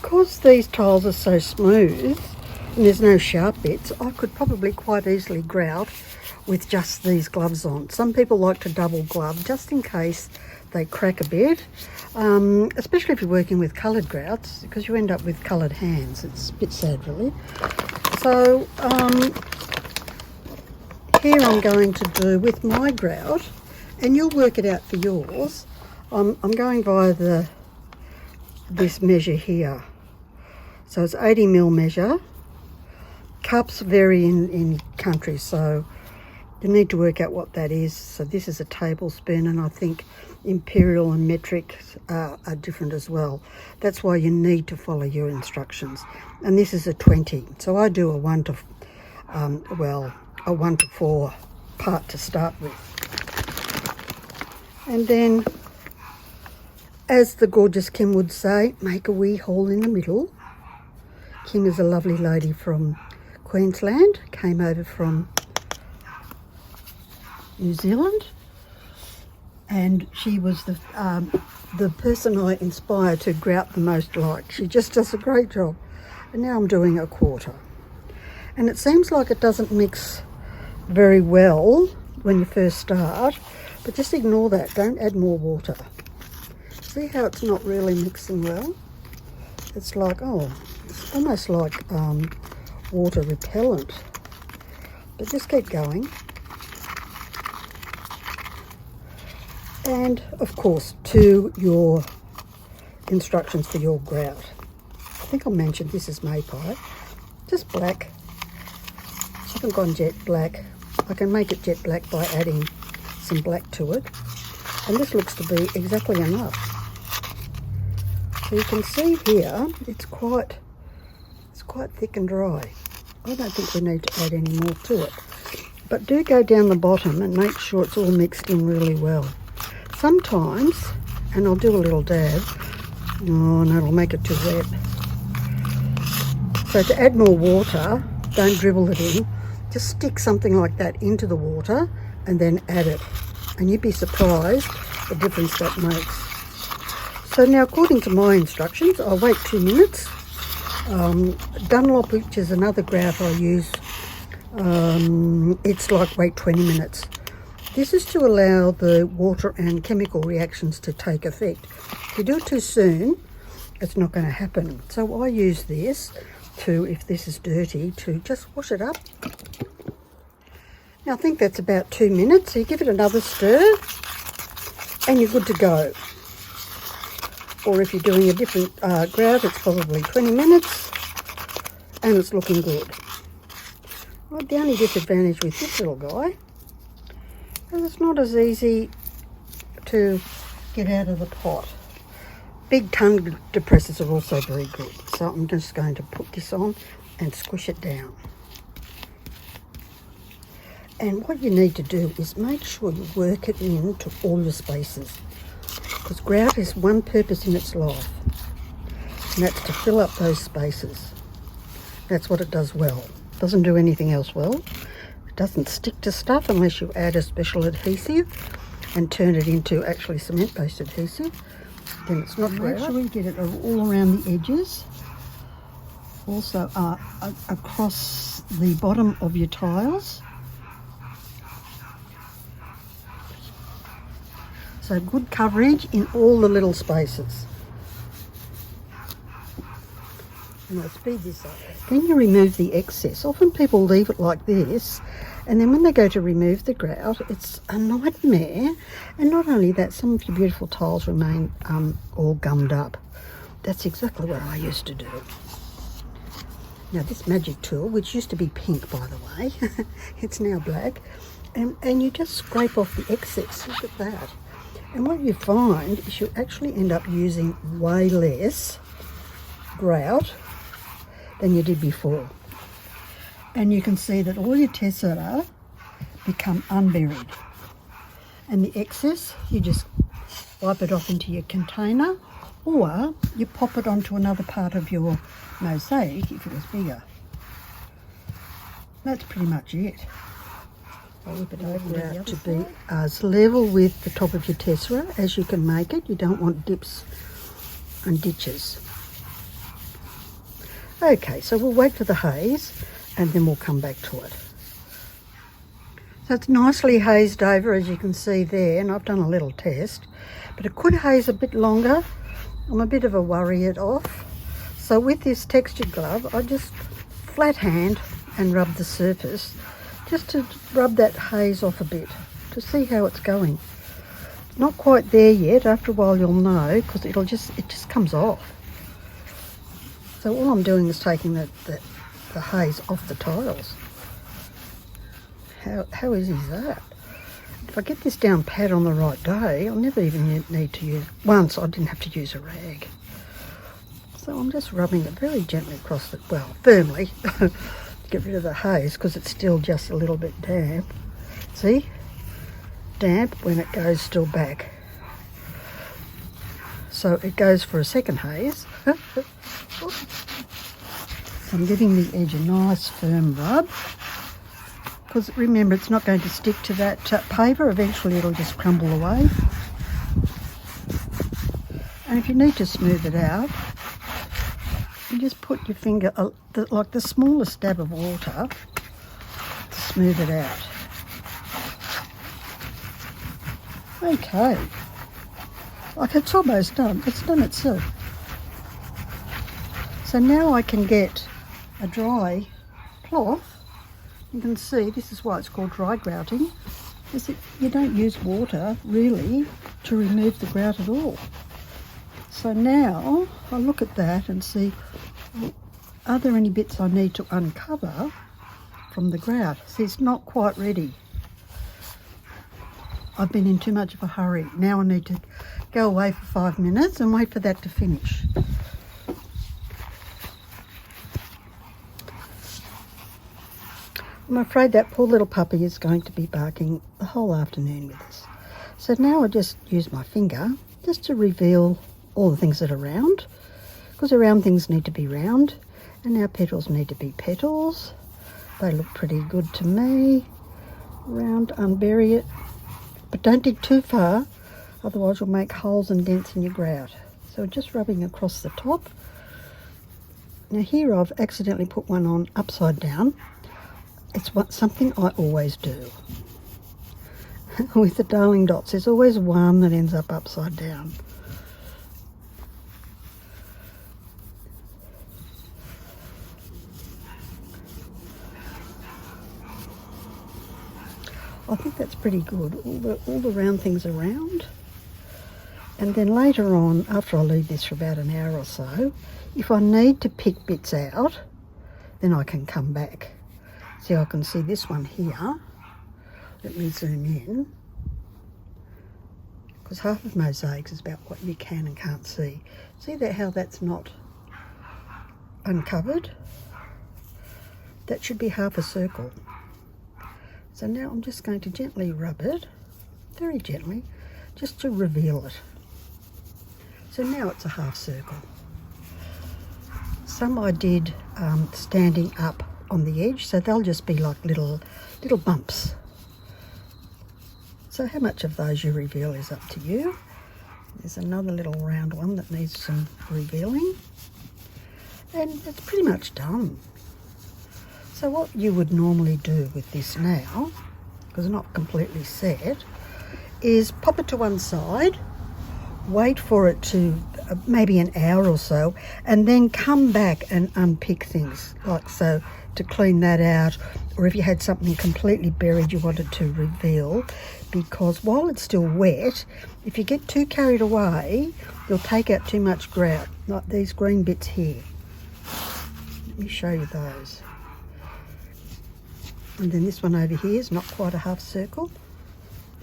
because these tiles are so smooth and there's no sharp bits, I could probably quite easily grout with just these gloves on. Some people like to double glove just in case they crack a bit, especially if you're working with coloured grouts, because you end up with coloured hands. It's a bit sad really. So here I'm going to do with my grout, and you'll work it out for yours. I'm going by this measure here. So it's 80mm measure. Cups vary in countries, so you need to work out what that is. So this is a tablespoon, and I think imperial and metric are different as well. That's why you need to follow your instructions. And this is a 20. So I do a 1 to 4 part to start with. And then, as the gorgeous Kim would say, make a wee hole in the middle. Kim is a lovely lady from Queensland, came over from New Zealand, and she was the person I inspired to grout the most like. She just does a great job. And now I'm doing a 1/4. And it seems like it doesn't mix very well when you first start, but just ignore that. Don't add more water. See how it's not really mixing well? It's like, oh, it's almost like water repellent. But just keep going. And of course, to your instructions for your grout. I think I mentioned this is Maypie. Just black. I haven't gone jet black. I can make it jet black by adding some black to it. And this looks to be exactly enough. So you can see here, it's quite thick and dry. I don't think we need to add any more to it. But do go down the bottom and make sure it's all mixed in really well. Sometimes, and I'll do a little dab. Oh no, it'll make it too wet. So to add more water, don't dribble it in. Just stick something like that into the water and then add it. And you'd be surprised the difference that makes. So now, according to my instructions, I'll wait 2 minutes. Dunlop, which is another grout I use, it's like wait 20 minutes. This is to allow the water and chemical reactions to take effect. If you do it too soon, it's not going to happen. So I use this to, if this is dirty, to just wash it up. Now I think that's about 2 minutes. So you give it another stir and you're good to go. Or if you're doing a different grout, it's probably 20 minutes and it's looking good. Well, the only disadvantage with this little guy is it's not as easy to get out of the pot. Big tongue depressors are also very good. So I'm just going to put this on and squish it down. And what you need to do is make sure you work it into all your spaces. Because grout has one purpose in its life, and that's to fill up those spaces. That's what it does well. It doesn't do anything else well. It doesn't stick to stuff unless you add a special adhesive and turn it into actually cement-based adhesive. Then it's not grout. Make sure you get it all around the edges. Also across the bottom of your tiles. So good coverage in all the little spaces. And I'll speed this up. Then you remove the excess. Often people leave it like this, and then when they go to remove the grout, it's a nightmare. And not only that, some of your beautiful tiles remain all gummed up. That's exactly what I used to do. Now this magic tool, which used to be pink by the way, it's now black, and you just scrape off the excess. Look at that. And what you find is you actually end up using way less grout than you did before. And you can see that all your tessera become unburied. And the excess, you just wipe it off into your container, or you pop it onto another part of your mosaic if it was bigger. That's pretty much it. I'll whip it over to be as level with the top of your tessera as you can make it. You don't want dips and ditches. Okay, so we'll wait for the haze and then we'll come back to it. So it's nicely hazed over, as you can see there, and I've done a little test, but it could haze a bit longer. I'm a bit of a worry it off. So with this textured glove, I just flat hand and rub the surface, just to rub that haze off a bit, to see how it's going. It's not quite there yet. After a while you'll know, because it just comes off. So all I'm doing is taking the haze off the tiles. How easy is that? If I get this down pat on the right day, I'll never even need to use... Once I didn't have to use a rag. So I'm just rubbing it very gently across the... Well, firmly. Get rid of the haze because it's still just a little bit damp. See? Damp when it goes still back. So it goes for a second haze. I'm giving the edge a nice firm rub. Because remember, it's not going to stick to that paper. Eventually it'll just crumble away. And if you need to smooth it out, you just put your finger, like the smallest dab of water, to smooth it out. Okay. Like it's almost done. It's done itself. So now I can get a dry cloth. You can see this is why it's called dry grouting. You don't use water really to remove the grout at all. So now I look at that and see, well, are there any bits I need to uncover from the grout? See, it's not quite ready. I've been in too much of a hurry. Now I need to go away for 5 minutes and wait for that to finish. I'm afraid that poor little puppy is going to be barking the whole afternoon with us. So now I just use my finger just to reveal all the things that are round, because the round things need to be round and our petals need to be petals. They look pretty good to me. Round, unbury it, but don't dig too far, otherwise you'll make holes and dents in your grout. So just rubbing across the top. Now here I've accidentally put one on upside down. It's something I always do. With the darling dots, there's always one that ends up upside down. I think that's pretty good. All the round things are round. And then later on, after I leave this for about an hour or so, if I need to pick bits out, then I can come back. See, I can see this one here. Let me zoom in. Because half of mosaics is about what you can and can't see. See that how that's not uncovered? That should be half a circle. So now I'm just going to gently rub it, very gently, just to reveal it. So now it's a half circle. Some I did standing up on the edge, so they'll just be like little bumps. So how much of those you reveal is up to you. There's another little round one that needs some revealing, and it's pretty much done. So what you would normally do with this now, because it's not completely set, is pop it to one side, wait for it to maybe an hour or so, and then come back and unpick things like so, to clean that out, or if you had something completely buried you wanted to reveal, because while it's still wet, if you get too carried away, you'll take out too much grout, like these green bits here. Let me show you those. And then this one over here is not quite a half circle.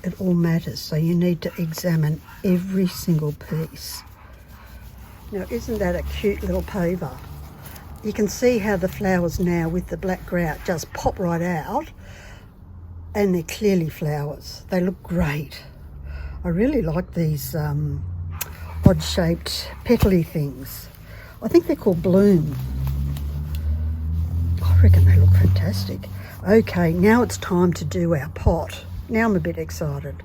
It all matters, so you need to examine every single piece. Now, isn't that a cute little paver? You can see how the flowers now with the black grout just pop right out, and they're clearly flowers. They look great. I really like these odd-shaped petally things. I think they're called bloom. I reckon they look fantastic. Okay, now it's time to do our pot. Now I'm a bit excited.